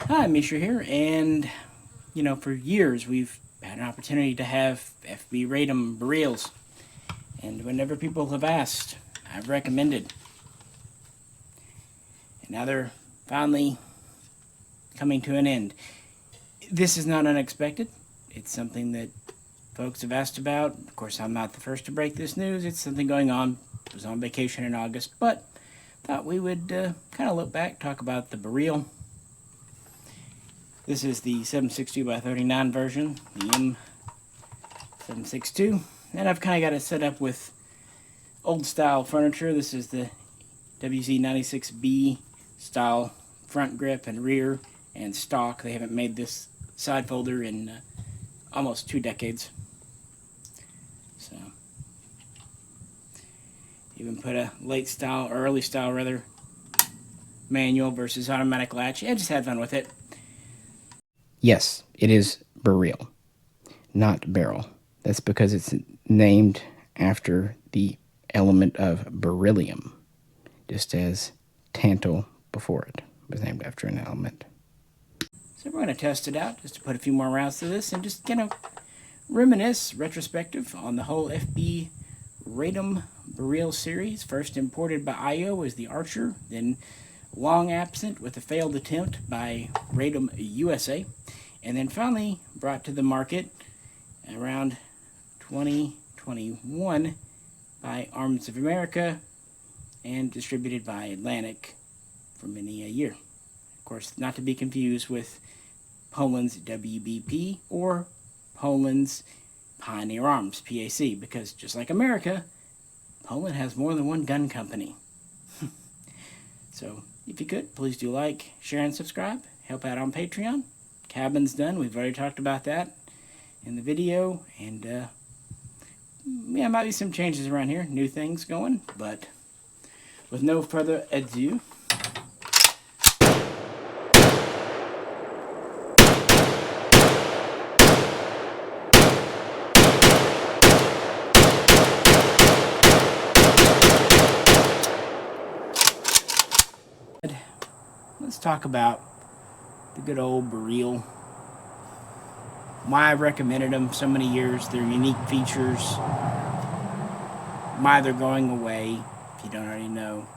Hi, Misha here, and for years we've had an opportunity to have FB-Radom Beryls, and whenever people have asked, I've recommended. And now they're finally coming to an end. This is not unexpected. It's something that folks have asked about. Of course, I'm not the first to break this news. It's something going on. I was on vacation in August, but thought we would kind of look back, talk about the Beryl. This is the 762x39 version, the M762, and I've kind of got it set up with old style furniture. This is the WZ96B style front grip and rear and stock. They haven't made this side folder in almost 2 decades. So, even put a late style, or early style rather, manual versus automatic latch. I just had fun with it. Yes, it is Beryl, not Beryl. That's because it's named after the element of beryllium, just as tantal before it was named after an element. So we're going to test it out, just to put a few more rounds to this, and just reminisce, retrospective, on the whole FB-Radom Beryl series. First imported by IO was the Archer, then long absent with a failed attempt by Radom USA, and then finally brought to the market around 2021 by Arms of America and distributed by Atlantic for many a year. Of course, not to be confused with Poland's WBP or Poland's Pioneer Arms, PAC, because just like America, Poland has more than one gun company. So, if you could, please do like, share, and subscribe. Help out on Patreon. Cabin's done. We've already talked about that in the video. And, yeah, might be some changes around here. New things going. But with no further ado, let's talk about the good old Beryl. Why I've recommended them so many years, their unique features, why they're going away, if you don't already know,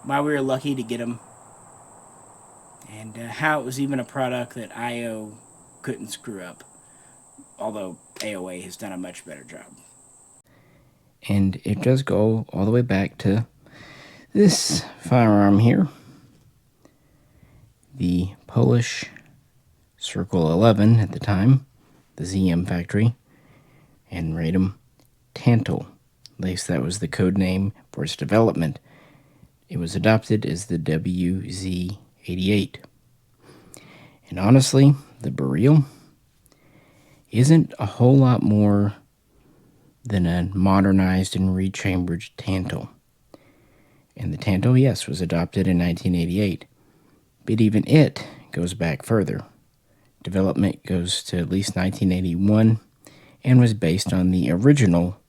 why we were lucky to get them, and how it was even a product that IO couldn't screw up, although AOA has done a much better job. And it does go all the way back to this firearm here, the Polish Circle 11 at the time, the ZM factory, and Radom Tantal. At least that was the code name for its development. It was adopted as the WZ88. And honestly, the Beryl isn't a whole lot more than a modernized and rechambered Tantal. And the Tantal, yes, was adopted in 1988. But even it goes back further. Development goes to at least 1981 and was based on the original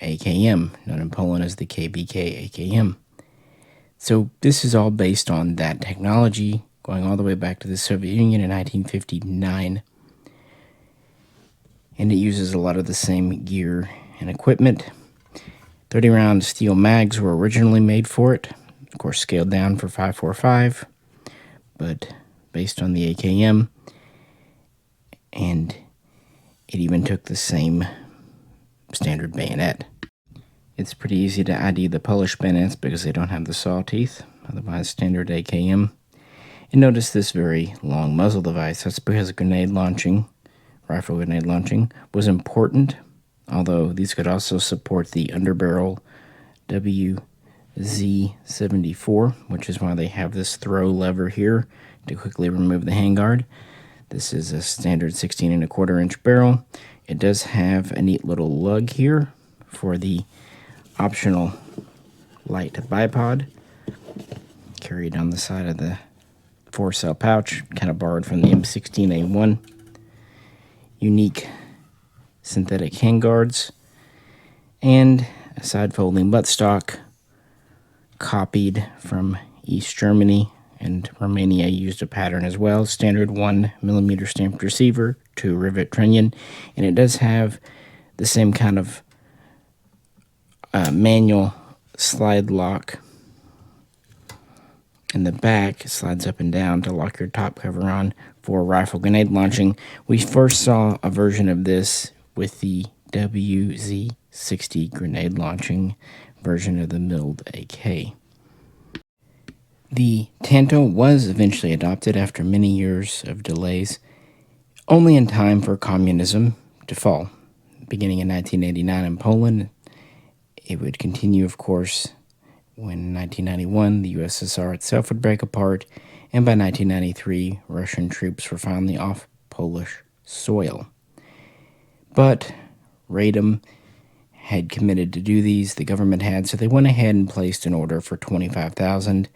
AKM, known in Poland as the KBK AKM. So this is all based on that technology, going all the way back to the Soviet Union in 1959. And it uses a lot of the same gear and equipment. 30-round steel mags were originally made for it, of course scaled down for 5.45, but based on the AKM, and it even took the same standard bayonet. It's pretty easy to ID the Polish bayonets because they don't have the saw teeth, otherwise standard AKM. And notice this very long muzzle device. That's because grenade launching, rifle grenade launching, was important, although these could also support the underbarrel WZ74, which is why they have this throw lever here to quickly remove the handguard. This is a standard 16 1/4 inch barrel. It does have a neat little lug here for the optional light bipod, carried on the side of the 4-cell pouch, kind of borrowed from the M16A1. Unique synthetic handguards, and side folding buttstock copied from East Germany and Romania used a pattern as well. Standard 1mm stamped receiver, 2 rivet trunnion, and it does have the same kind of manual slide lock in the back. It slides up and down to lock your top cover on for rifle grenade launching. We first saw a version of this with the WZ-60 grenade launching version of the milled AK. The Tanto was eventually adopted after many years of delays, only in time for communism to fall. Beginning in 1989 in Poland, it would continue, of course, when in 1991 the USSR itself would break apart, and by 1993 Russian troops were finally off Polish soil. But Radom had committed to do these, the government had, so they went ahead and placed an order for 25,000,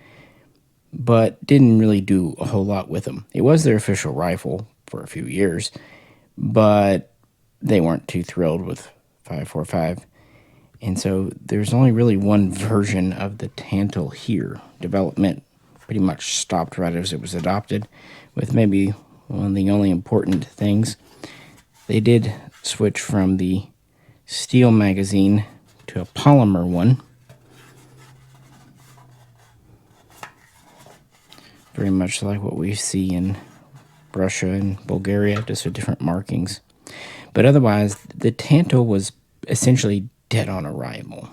but didn't really do a whole lot with them. It was their official rifle for a few years, but they weren't too thrilled with 5.45. And so there's only really one version of the Tanto here. Development pretty much stopped right as it was adopted, with maybe one of the only important things. They did switch from the steel magazine to a polymer one. Very much like what we see in Russia and Bulgaria, just with different markings. But otherwise, the Tanto was essentially dead on arrival.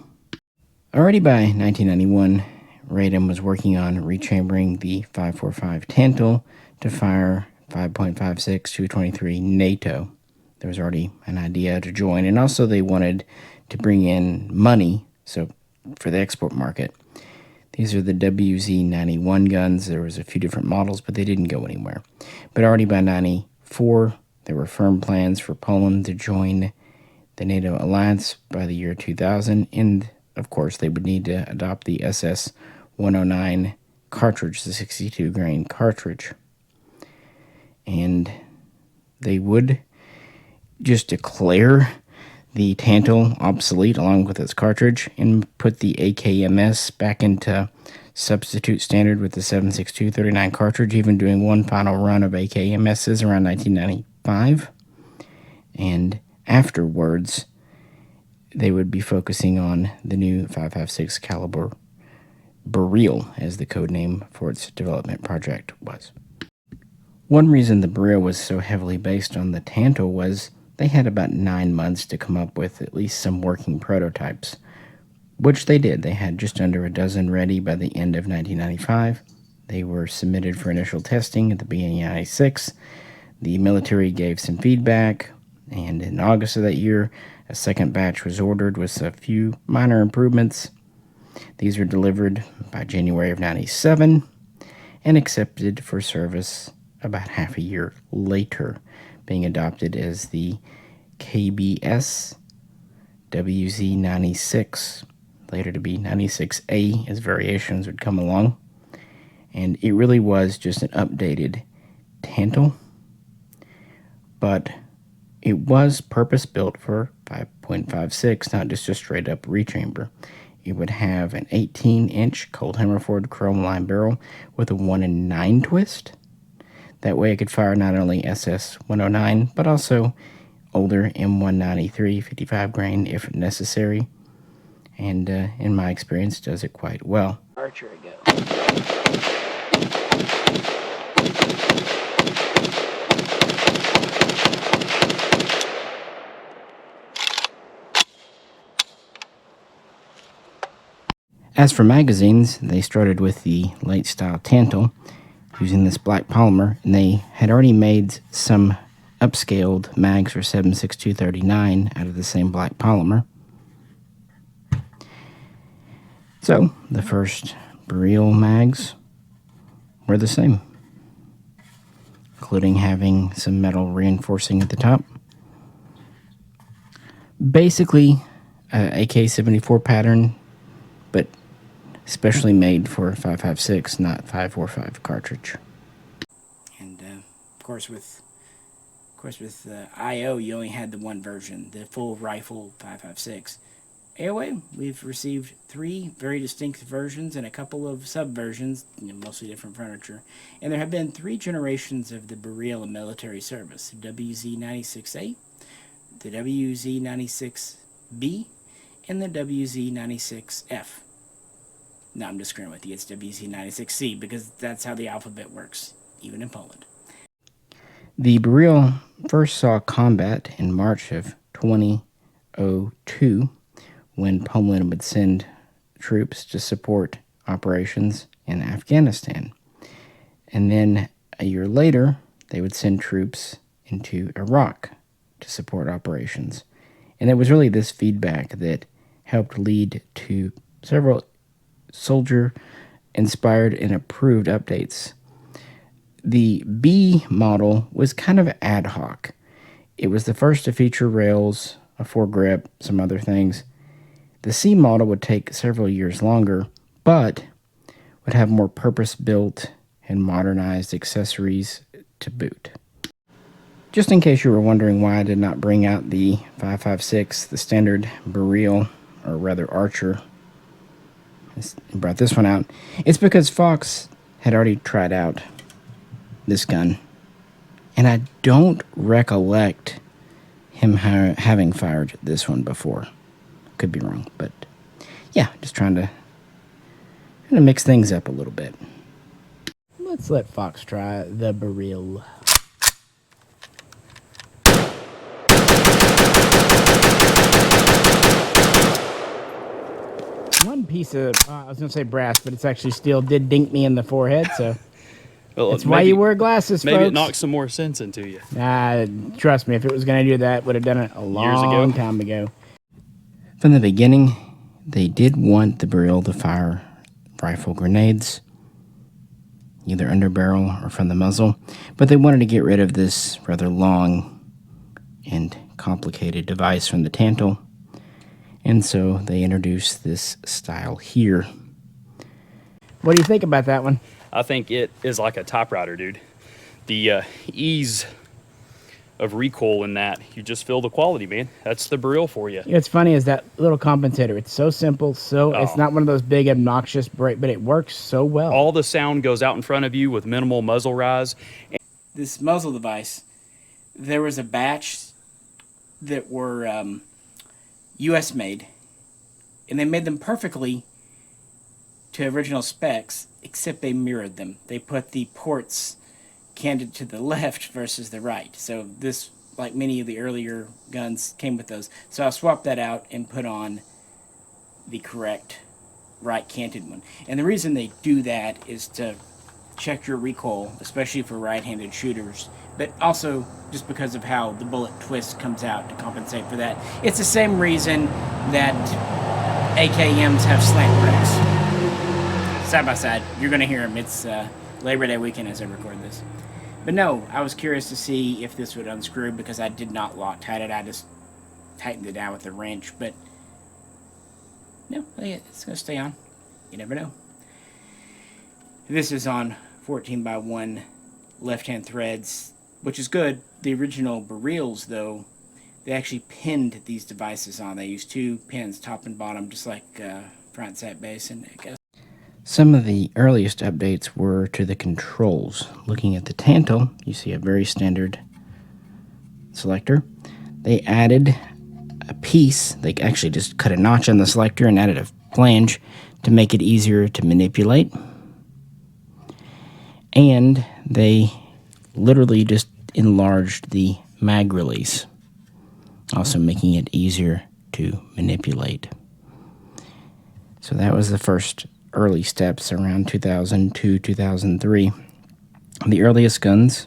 Already by 1991, Radom was working on rechambering the 5.45 Tanto to fire 5.56 223 NATO. There was already an idea to join, and also they wanted to bring in money, so for the export market. These are the WZ-91 guns. There was a few different models, but they didn't go anywhere. But already by 94, there were firm plans for Poland to join the NATO alliance by the year 2000, and of course they would need to adopt the SS-109 cartridge, the 62 grain cartridge. And they would just declare the Tanto obsolete along with its cartridge and put the AKMS back into substitute standard with the 7.62 cartridge, even doing one final run of AKMSs around 1995. And afterwards, they would be focusing on the new 5.56 caliber Beryl, as the code name for its development project was. One reason the Beryl was so heavily based on the Tanto was they had about 9 months to come up with at least some working prototypes, which they did. They had just under a dozen ready by the end of 1995. They were submitted for initial testing at the beginning of 96. The military gave some feedback, and in August of that year, a second batch was ordered with a few minor improvements. These were delivered by January of 97 and accepted for service about half a year later, being adopted as the KBS WZ-96, later to be 96A as variations would come along. And it really was just an updated Tanto, but it was purpose-built for 5.56, not just a straight-up rechamber. It would have an 18-inch cold hammerforged chrome line barrel with a 1-in-9 twist. That way it could fire not only SS-109, but also older M193 55 grain if necessary. And in my experience, does it quite well. Archer go. As for magazines, they started with the late style Tanto using this black polymer, and they had already made some upscaled mags for 7.62 39 out of the same black polymer. So the first Beryl mags were the same, including having some metal reinforcing at the top. Basically AK-74 pattern, but especially made for 5.56, not 5.45 cartridge. And of course with IO, you only had the one version, the full rifle 5.56, AOA, we've received 3 very distinct versions and a couple of subversions, mostly different furniture. And there have been 3 generations of the Beryl in military service: the WZ-96A, the WZ-96B, and the WZ-96F. No, I'm just screwing with you. It's WZ-96C because that's how the alphabet works, even in Poland. The Beryl first saw combat in March of 2002 when Poland would send troops to support operations in Afghanistan. And then a year later, they would send troops into Iraq to support operations. And it was really this feedback that helped lead to several soldier-inspired and approved updates. The B model was kind of ad hoc. It was the first to feature rails, a foregrip, some other things. The C model would take several years longer, but would have more purpose-built and modernized accessories to boot. Just in case you were wondering why I did not bring out the 5.56, the standard Beryl, or rather Archer, I brought this one out, it's because Fox had already tried out this gun, and I don't recollect him having fired this one before. Could be wrong, but yeah, just trying to mix things up a little bit. Let's let Fox try the Beryl. One piece of, I was going to say brass, but it's actually steel, did dink me in the forehead, so well, that's why you wear glasses, maybe folks. It knocks some more sense into you. Trust me, if it was going to do that, would have done it a long time ago. From the beginning, they did want the Beryl to fire rifle grenades, either under barrel or from the muzzle, but they wanted to get rid of this rather long and complicated device from the Tantal, and so they introduced this style here. What do you think about that one? I think it is like a typewriter, dude. The ease of recoil in that, you just feel the quality, man. That's the Beryl for you. What's funny is that little compensator. It's so simple, it's not one of those big obnoxious break, but it works so well. All the sound goes out in front of you with minimal muzzle rise. This muzzle device, there was a batch that were U.S. made, and they made them perfectly to original specs, except they mirrored them. They put the ports canted to the left versus the right. So this, like many of the earlier guns, came with those. So I swapped that out and put on the correct right canted one. And the reason they do that is to check your recoil, especially for right-handed shooters, but also just because of how the bullet twist comes out to compensate for that. It's the same reason that AKMs have slant brakes. Side by side, you're going to hear them. It's Labor Day weekend as I record this. But no, I was curious to see if this would unscrew because I did not Loctite it. I just tightened it down with a wrench. But no, it's going to stay on. You never know. This is on 14x1 left-hand threads, which is good. The original Beryls, though, they actually pinned these devices on. They used 2 pins, top and bottom, just like front set base. And I guess some of the earliest updates were to the controls. Looking at the Tantal, you see a very standard selector. They added a piece. They actually just cut a notch on the selector and added a flange to make it easier to manipulate. And they literally just enlarged the mag release, also making it easier to manipulate. So that was the first early steps around 2002, 2003. The earliest guns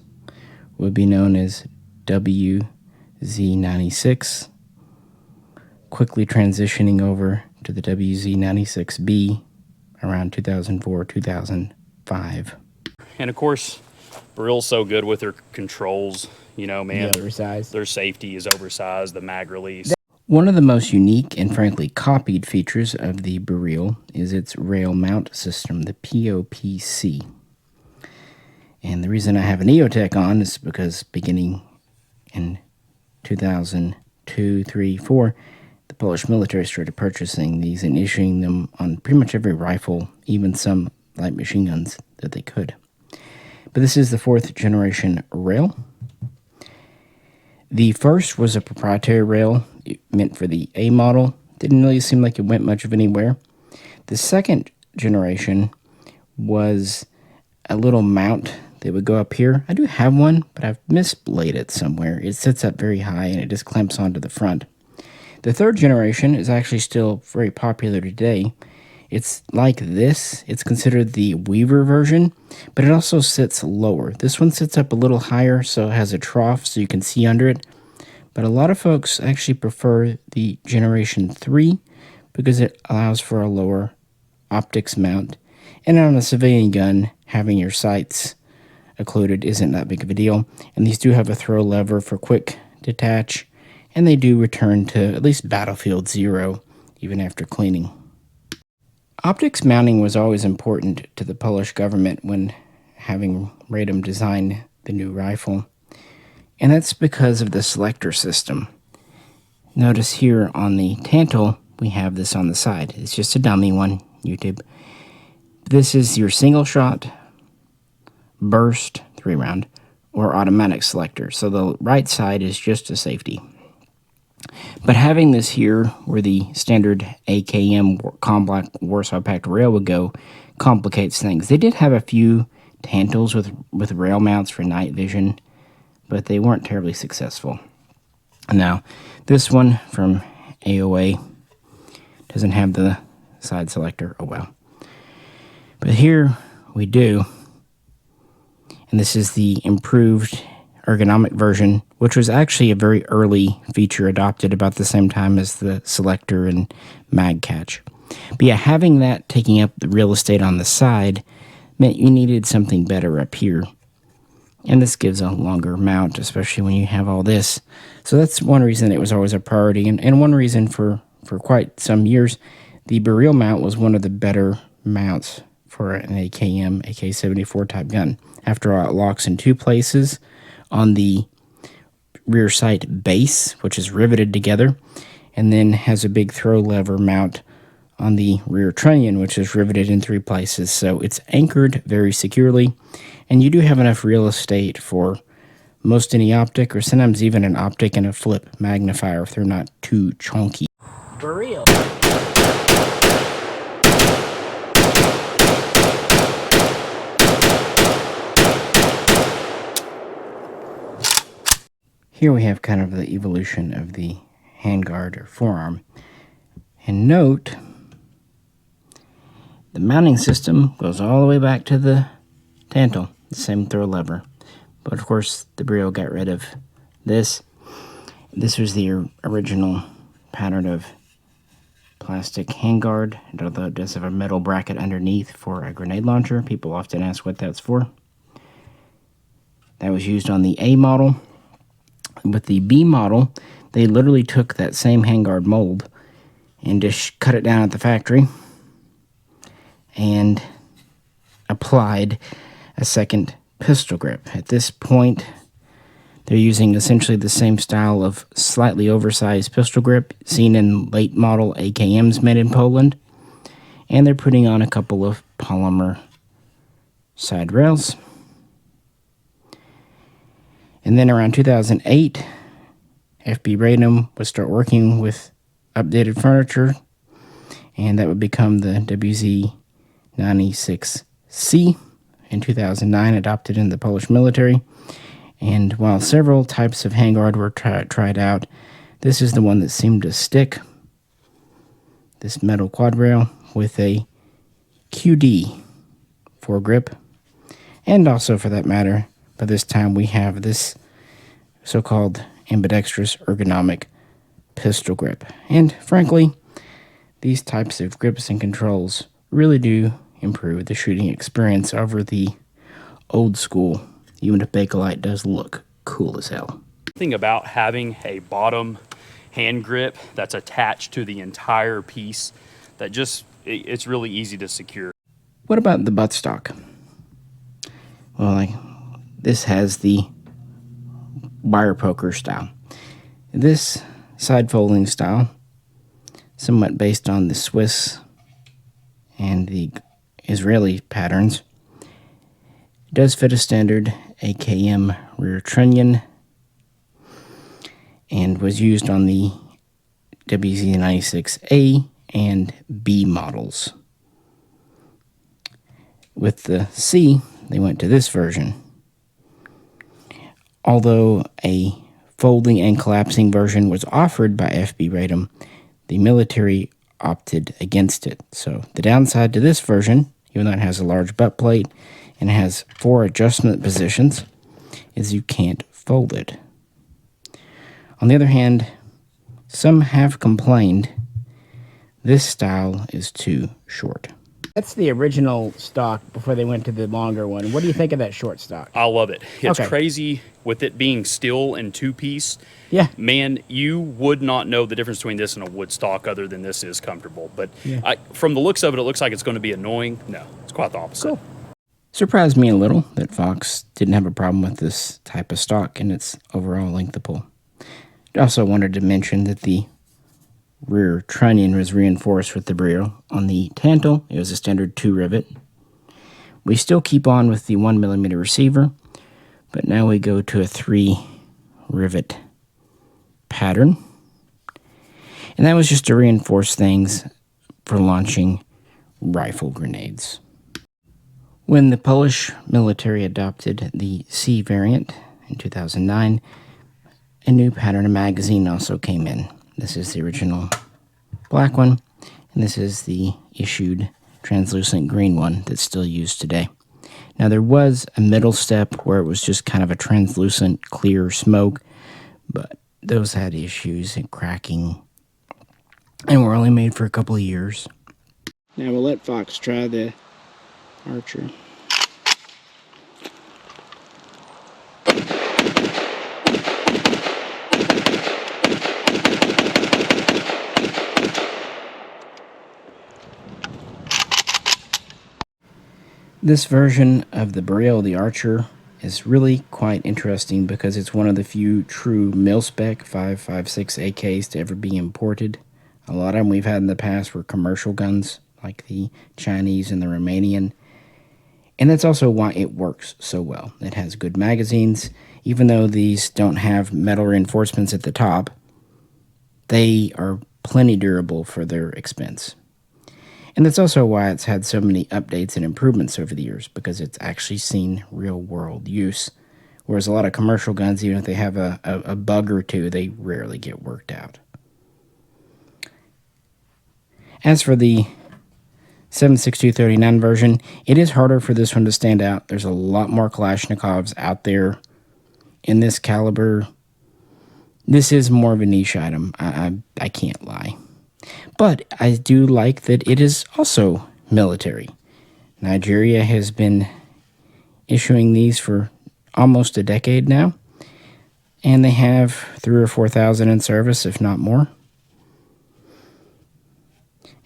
would be known as WZ-96, quickly transitioning over to the WZ-96B around 2004, 2005. And of course, Beryl's so good with their controls, you know, man. The oversized. Their safety is oversized, the mag release. One of the most unique and frankly copied features of the Beryl is its rail mount system, the POPC. And the reason I have an EOTech on is because beginning in 2002, 3, 4, the Polish military started purchasing these and issuing them on pretty much every rifle, even some light machine guns that they could. But this is the 4th generation rail. The first was a proprietary rail meant for the A model. Didn't really seem like it went much of anywhere. The 2nd generation was a little mount that would go up here. I do have one, but I've mislaid it somewhere. It sits up very high and it just clamps onto the front. The 3rd generation is actually still very popular today. It's like this. It's considered the Weaver version, but it also sits lower. This one sits up a little higher, so it has a trough so you can see under it. But a lot of folks actually prefer the Generation 3 because it allows for a lower optics mount. And on a civilian gun, having your sights occluded isn't that big of a deal. And these do have a throw lever for quick detach, and they do return to at least Battlefield 0 even after cleaning. Optics mounting was always important to the Polish government when having Radom design the new rifle, and that's because of the selector system. Notice here on the Tantle, we have this on the side. It's just a dummy one, YouTube. This is your single shot, burst, 3-round, or automatic selector. So the right side is just a safety. But having this here, where the standard AKM Combat Warsaw Pact rail would go, complicates things. They did have a few Tantles with rail mounts for night vision, but they weren't terribly successful. Now, this one from AOA doesn't have the side selector. Oh well. But here we do. And this is the improved ergonomic version, which was actually a very early feature adopted about the same time as the selector and mag catch. But yeah, having that taking up the real estate on the side meant you needed something better up here. And this gives a longer mount, especially when you have all this. So that's one reason it was always a priority. And one reason for quite some years, the Beryl mount was one of the better mounts for an AKM, AK-74 type gun. After all, it locks in 2 places on the rear sight base, which is riveted together, and then has a big throw lever mount on the rear trunnion, which is riveted in 3 places. So it's anchored very securely, and you do have enough real estate for most any optic, or sometimes even an optic and a flip magnifier if they're not too chunky. Beryl. Here we have kind of the evolution of the handguard or forearm. And note, the mounting system goes all the way back to the Tantle, the same throw lever. But of course, the Beryl got rid of this. This was the original pattern of plastic handguard, although it does have a metal bracket underneath for a grenade launcher. People often ask what that's for. That was used on the A model. With the B model, they literally took that same handguard mold and just cut it down at the factory and applied a second pistol grip. At this point, they're using essentially the same style of slightly oversized pistol grip seen in late model AKMs made in Poland, and they're putting on a couple of polymer side rails. And then around 2008, FB-Radom would start working with updated furniture, and that would become the WZ-96C in 2009, adopted in the Polish military. And while several types of handguard were tried out, this is the one that seemed to stick. This metal quad rail with a QD foregrip, and also, for that matter, by this time we have this so-called ambidextrous ergonomic pistol grip. And frankly, these types of grips and controls really do improve the shooting experience over the old school, even if Bakelite does look cool as hell. Thing about having a bottom hand grip that's attached to the entire piece, that just, it's really easy to secure. What about the buttstock? Well, this has the wire poker style. This side folding style somewhat based on the Swiss and the Israeli patterns. It does fit a standard AKM rear trunnion and was used on the WZ-96A and B models. With the C, they went to this version. Although a folding and collapsing version was offered by FB-Radom, the military opted against it. So the downside to this version, even though it has a large butt plate and it has 4 adjustment positions, is you can't fold it. On the other hand, some have complained this style is too short. That's the original stock before they went to the longer one. What do you think of that short stock? I love it. It's Okay. crazy with it being steel and 2-piece. Yeah. Man, you would not know the difference between this and a wood stock other than this is comfortable. But Yeah. from the looks of it, it looks like it's going to be annoying. No, it's quite the opposite. Cool. Surprised me a little that Fox didn't have a problem with this type of stock and its overall length of pull. I also wanted to mention that the rear trunnion was reinforced with the Beryl. On the Tantle, it was a standard 2 rivet. We still keep on with the 1mm receiver, but now we go to a 3 rivet pattern. And that was just to reinforce things for launching rifle grenades. When the Polish military adopted the C variant in 2009, a new pattern of magazine also came in. This is the original black one, and this is the issued translucent green one that's still used today. Now, there was a middle step where it was just kind of a translucent clear smoke, but those had issues and cracking, and were only made for a couple of years. Now we'll let Fox try the Archer. This version of the Beryl, the Archer, is really quite interesting because it's one of the few true mil-spec 5.56 AKs to ever be imported. A lot of them we've had in the past were commercial guns, like the Chinese and the Romanian. And that's also why it works so well. It has good magazines. Even though these don't have metal reinforcements at the top, they are plenty durable for their expense. And that's also why it's had so many updates and improvements over the years, because it's actually seen real-world use. Whereas a lot of commercial guns, even if they have a bug or two, they rarely get worked out. As for the 7.62-39 version, it is harder for this one to stand out. There's a lot more Kalashnikovs out there in this caliber. This is more of a niche item, I can't lie. But I do like that it is also military. Nigeria has been issuing these for almost a decade now, and they have 3,000 or 4,000 in service, if not more.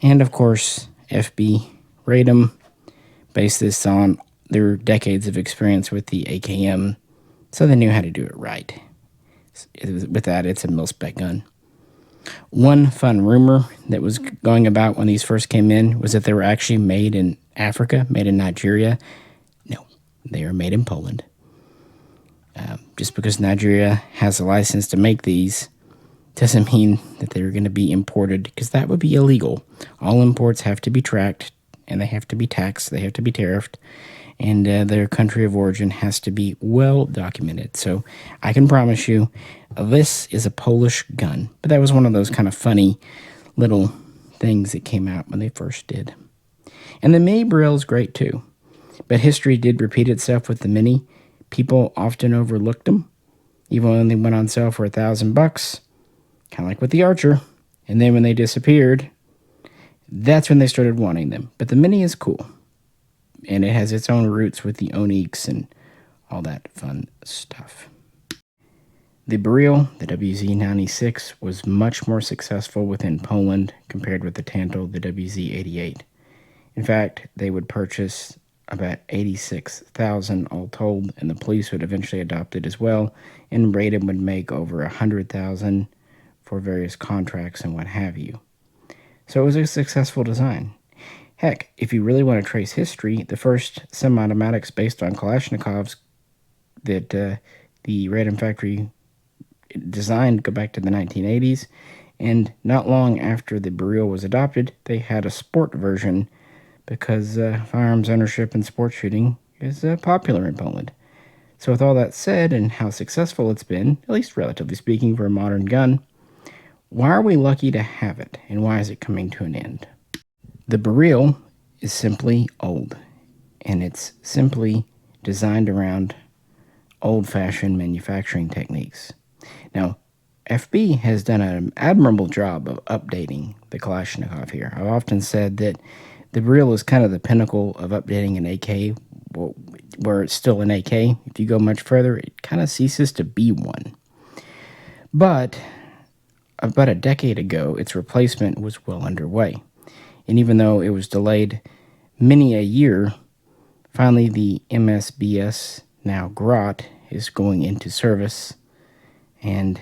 And of course, FB-Radom based this on their decades of experience with the AKM, so they knew how to do it right. With that, it's a mil-spec gun. One fun rumor that was going about when these first came in was that they were actually made in Africa, made in Nigeria. No, they are made in Poland. Just because Nigeria has a license to make these doesn't mean that they're going to be imported, because that would be illegal. All imports have to be tracked, and they have to be taxed, they have to be tariffed, and their country of origin has to be well documented. So I can promise you, this is a Polish gun. But that was one of those kind of funny little things that came out when they first did. And the Mini Beryl is great too. But history did repeat itself with the Mini. People often overlooked them, even when they went on sale for $1,000, kind of like with the Archer. And then when they disappeared, that's when they started wanting them. But the Mini is cool. And it has its own roots with the Onyx and all that fun stuff. The Beryl, the WZ-96, was much more successful within Poland compared with the Tantle, the WZ-88. In fact, they would purchase about 86,000 all told, and the police would eventually adopt it as well, and Radom would make over 100,000 for various contracts and what have you. So it was a successful design. Heck, if you really want to trace history, the first semi-automatics based on Kalashnikovs that the Radom factory designed go back to the 1980s, and not long after the Beryl was adopted, they had a sport version because firearms ownership and sport shooting is popular in Poland. So with all that said, and how successful it's been, at least relatively speaking for a modern gun, why are we lucky to have it, and why is it coming to an end? The Beryl is simply old, and it's simply designed around old-fashioned manufacturing techniques. Now, FB has done an admirable job of updating the Kalashnikov here. I've often said that the Beryl is kind of the pinnacle of updating an AK, where it's still an AK. If you go much further, it kind of ceases to be one. But about a decade ago, its replacement was well underway. And even though it was delayed many a year, finally the MSBS, now Grot, is going into service. And,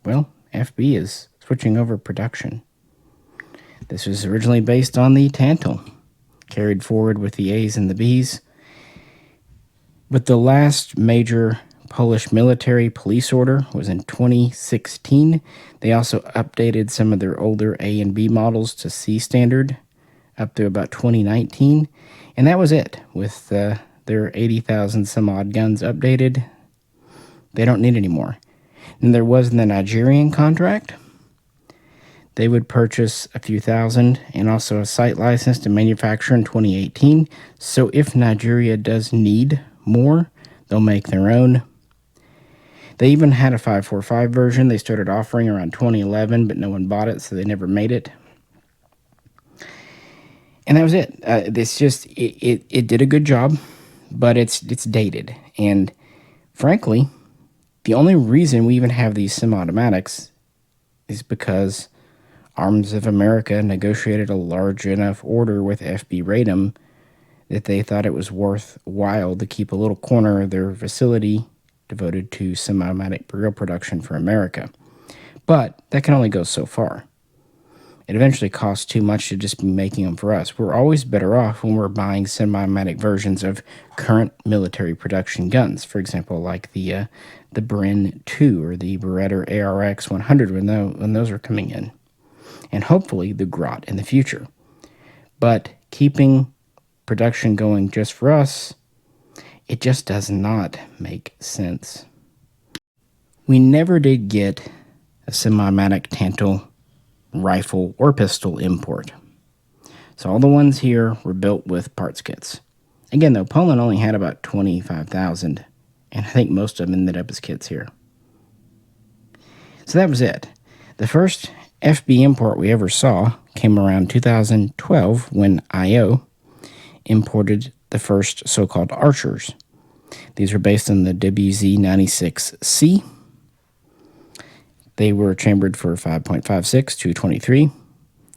well, FB is switching over production. This was originally based on the Tantal, carried forward with the A's and the B's. But the last major Polish military police order was in 2016. They also updated some of their older A and B models to C standard up to about 2019. And that was it. With their 80,000 some odd guns updated, they don't need any more. And there was the Nigerian contract. They would purchase a few thousand and also a site license to manufacture in 2018. So if Nigeria does need more, they'll make their own. They even had a 545 version they started offering around 2011, but no one bought it, so they never made it. And that was it. It did a good job, but it's dated. And frankly, the only reason we even have these semi-automatics is because Arms of America negotiated a large enough order with FB-Radom that they thought it was worthwhile to keep a little corner of their facility devoted to semi-automatic Beryl production for America. But that can only go so far. It eventually costs too much to just be making them for us. We're always better off when we're buying semi-automatic versions of current military production guns. For example, like the Bren 2 or the Beretta ARX 100 when those are coming in. And hopefully the Grot in the future. But keeping production going just for us, it just does not make sense. We never did get a semi-automatic Tantal rifle or pistol import. So all the ones here were built with parts kits. Again, though, Poland only had about 25,000, and I think most of them ended up as kits here. So that was it. The first FB import we ever saw came around 2012 when IO imported the first so-called Archers. These were based on the WZ-96C. They were chambered for 5.56 to 23.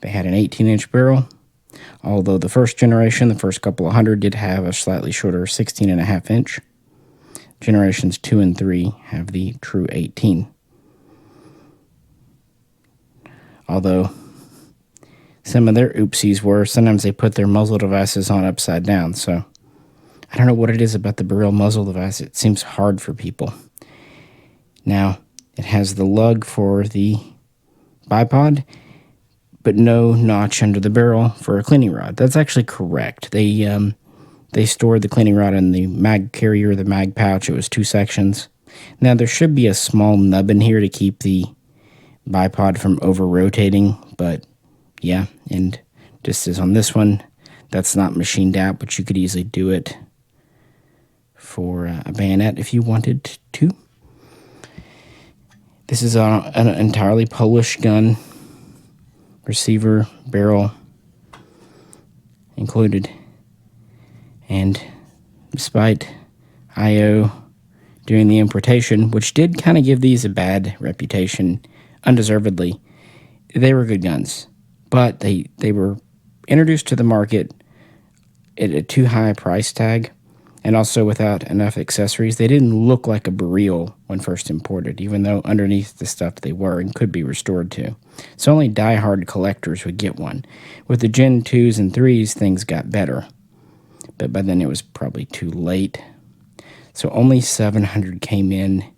They had an 18-inch barrel, although the first generation, the first couple of hundred, did have a slightly shorter 16.5-inch. Generations 2 and 3 have the true 18. Although some of their oopsies were sometimes they put their muzzle devices on upside down, so I don't know what it is about the Beryl muzzle device. It seems hard for people. Now, it has the lug for the bipod, but no notch under the barrel for a cleaning rod. That's actually correct. They stored the cleaning rod in the mag carrier, the mag pouch. It was 2 sections. Now, there should be a small nub in here to keep the bipod from over-rotating, but yeah, and just as on this one, that's not machined out, but you could easily do it for a bayonet if you wanted to. This is an entirely Polish gun, receiver, barrel included, and despite IO doing the importation, which did kind of give these a bad reputation, undeservedly, they were good guns, but they were introduced to the market at a too high price tag, and also without enough accessories. They didn't look like a Beryl when first imported, even though underneath the stuff they were and could be restored to. So only die-hard collectors would get one. With the Gen 2s and 3s, things got better, but by then it was probably too late. So only 700 came in,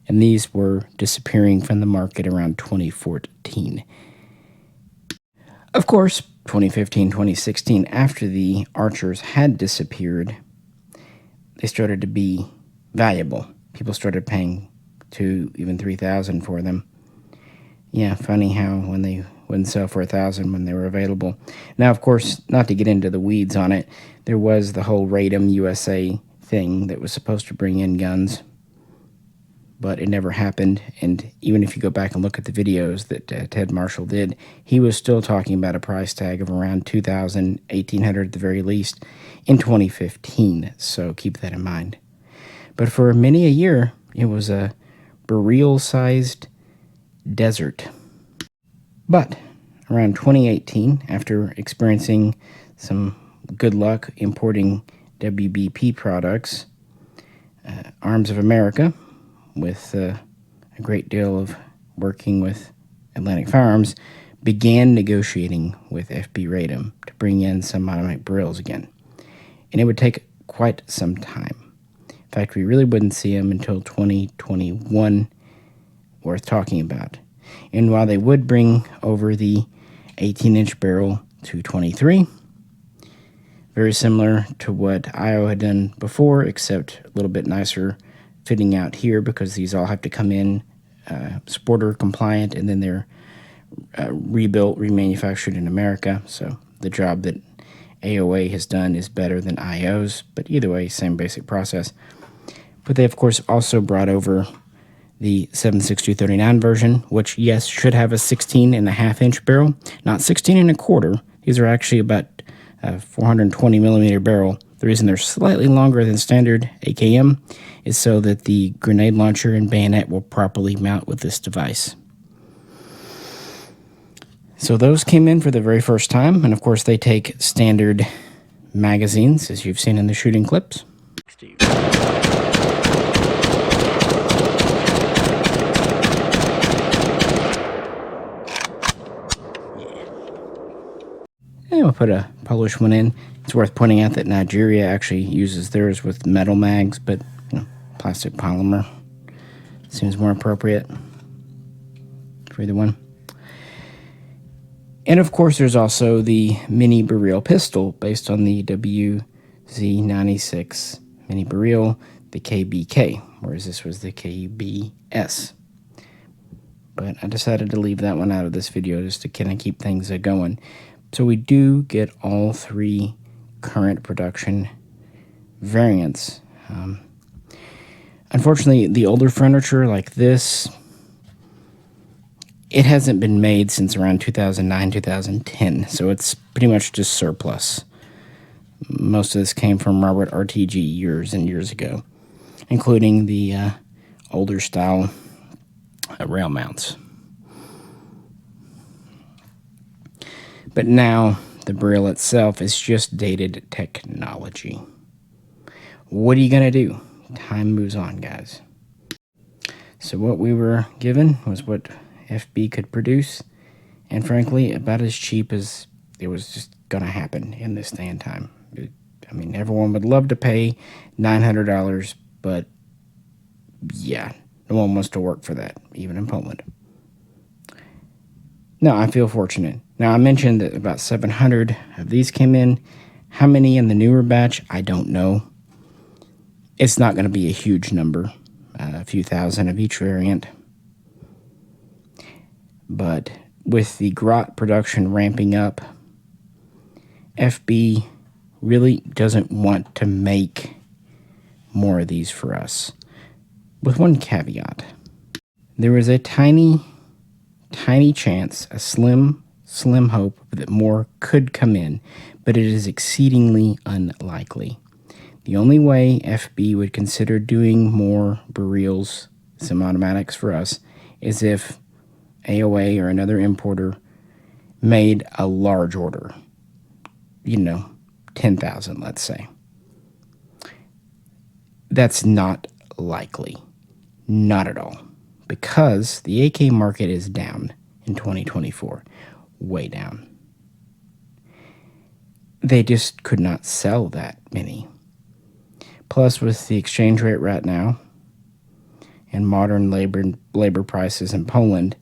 and these were disappearing from the market around 2014. Of course, 2015, 2016, after the Archers had disappeared, they started to be valuable. People started paying $2,000, even $3,000 for them. Yeah, funny how when they wouldn't sell for $1,000 when they were available. Now, of course, not to get into the weeds on it, there was the whole Radom USA thing that was supposed to bring in guns, but it never happened. And even if you go back and look at the videos that Ted Marshall did, he was still talking about a price tag of around $2,000, $1,800 at the very least in 2015. So keep that in mind. But for many a year, it was a Beryl-sized desert. But around 2018, after experiencing some good luck importing WBP products, Arms of America, with a great deal of working with Atlantic Firearms, began negotiating with FB-Radom to bring in some automatic Beryls again. And it would take quite some time. In fact, we really wouldn't see them until 2021, worth talking about. And while they would bring over the 18-inch barrel to 23, very similar to what IO had done before, except a little bit nicer fitting out here, because these all have to come in Sporter compliant, and then they're rebuilt, remanufactured in America. So the job that AOA has done is better than IO's, but either way, same basic process. But they, of course, also brought over the 7.6239 version, which, yes, should have a 16.5-inch barrel, not 16.25. These are actually about 420 millimeter barrel. The reason they're slightly longer than standard AKM is so that the grenade launcher and bayonet will properly mount with this device. So those came in for the very first time, and of course they take standard magazines, as you've seen in the shooting clips. And we'll put a Polish one in. It's worth pointing out that Nigeria actually uses theirs with metal mags, but plastic polymer seems more appropriate for either one. And of course, there's also the Mini Beryl pistol based on the WZ96 Mini Beryl, the KBK, whereas this was the KBS. But I decided to leave that one out of this video just to kind of keep things going. So we do get all three current production variants. Unfortunately, the older furniture like this, it hasn't been made since around 2009, 2010, so it's pretty much just surplus. Most of this came from Robert RTG years and years ago, including the older style rail mounts. But now the Beryl itself is just dated technology. What are you going to do? Time moves on, guys. So what we were given was what FB could produce, and frankly, about as cheap as it was just going to happen in this day and time. I mean, everyone would love to pay $900, but yeah, no one wants to work for that, even in Poland. No, I feel fortunate. Now, I mentioned that about 700 of these came in. How many in the newer batch? I don't know. It's not going to be a huge number, a few thousand of each variant. But with the Grot production ramping up, FB really doesn't want to make more of these for us. With one caveat. There is a tiny chance, a slim hope that more could come in, but it is exceedingly unlikely. The only way FB would consider doing more Beryls, semi-automatics for us, is if AOA or another importer made a large order. 10,000, let's say. That's not likely. Not at all. Because the AK market is down in 2024. Way down. They just could not sell that many. Plus, with the exchange rate right now and modern labor prices in Poland,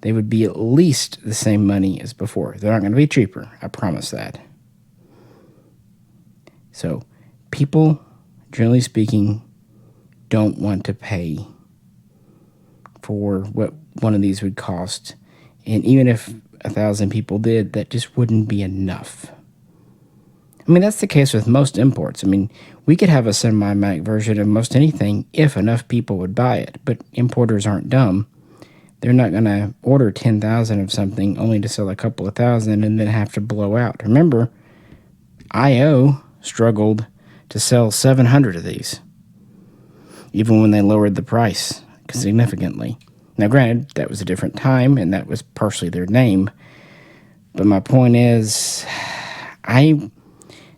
they would be at least the same money as before. They're not going to be cheaper. I promise that. So, people, generally speaking, don't want to pay for what one of these would cost. And even if 1,000 people did, that just wouldn't be enough. I mean, that's the case with most imports. I mean, we could have a semi-mac version of most anything if enough people would buy it. But importers aren't dumb. They're not going to order 10,000 of something only to sell a couple of thousand and then have to blow out. Remember, IO struggled to sell 700 of these, even when they lowered the price significantly. Now, granted, that was a different time, and that was partially their name. But my point is, I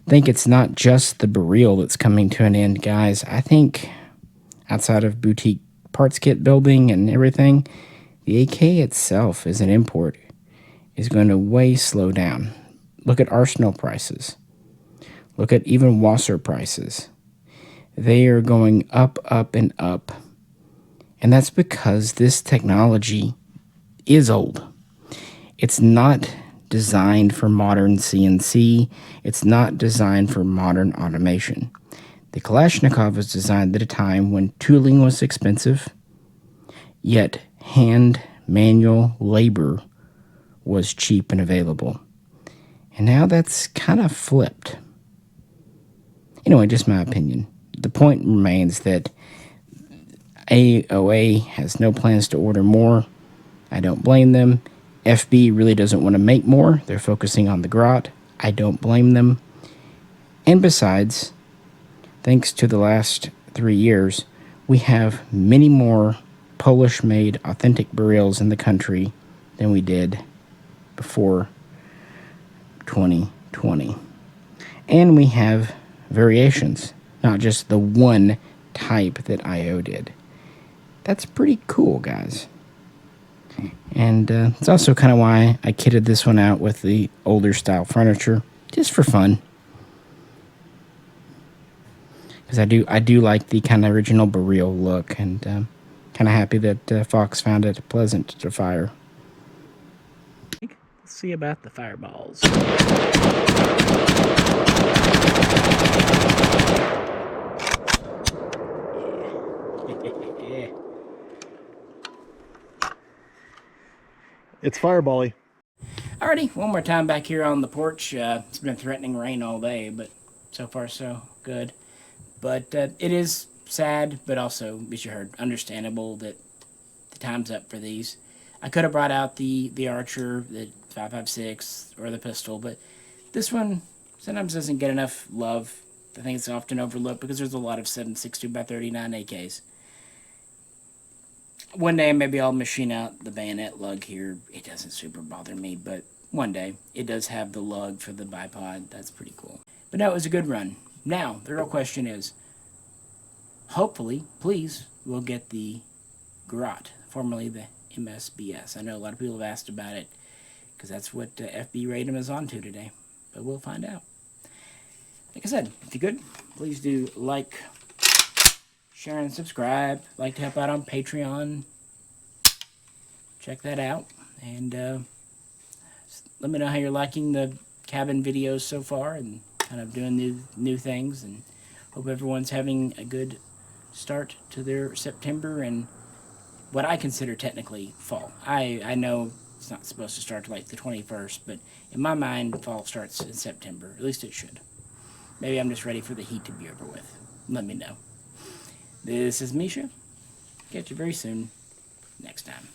think it's not just the Beryl that's coming to an end, guys. I think outside of boutique parts kit building and everything, the AK itself as an import is going to way slow down. Look at Arsenal prices. Look at even Wasser prices. They are going up, up, and up. And that's because this technology is old. It's not designed for modern CNC. It's not designed for modern automation. The Kalashnikov was designed at a time when tooling was expensive, yet hand manual labor was cheap and available. And now that's kind of flipped. Anyway, just my opinion. The point remains that AOA has no plans to order more. I don't blame them. FB really doesn't want to make more. They're focusing on the grot. I don't blame them. And besides, thanks to the last 3 years, we have many more Polish-made authentic Beryls in the country than we did before 2020. And we have variations, not just the one type that IO did. That's pretty cool, guys. And it's also kind of why I kitted this one out with the older style furniture, just for fun. Because I do like the kind of original Beryl look, and kind of happy that Fox found it pleasant to fire. Let's see about the fireballs. It's firebally. Alrighty, one more time back here on the porch. It's been threatening rain all day, but so far so good. But it is sad, but also, as you heard, understandable that the time's up for these. I could have brought out the Archer, the 5.56, or the pistol, but this one sometimes doesn't get enough love. I think it's often overlooked because there's a lot of 7.62x39 AKs. One day maybe I'll machine out the bayonet lug here. It doesn't super bother me, but one day it does have the lug for the bipod. That's pretty cool. But no, it was a good run. Now, the real question is, hopefully, please, we'll get the Garrote, formerly the MSBS. I know a lot of people have asked about it, because that's what FB-Radom is on to today. But we'll find out. Like I said, if you're good, please do like, share, and subscribe. Like to help out on Patreon. Check that out. And let me know how you're liking the cabin videos so far, and kind of doing new things. And hope everyone's having a good start to their September and what I consider technically fall. I know it's not supposed to start till like the 21st, but in my mind, fall starts in September. At least it should. Maybe I'm just ready for the heat to be over with. Let me know. This is Misha. Catch you very soon. Next time.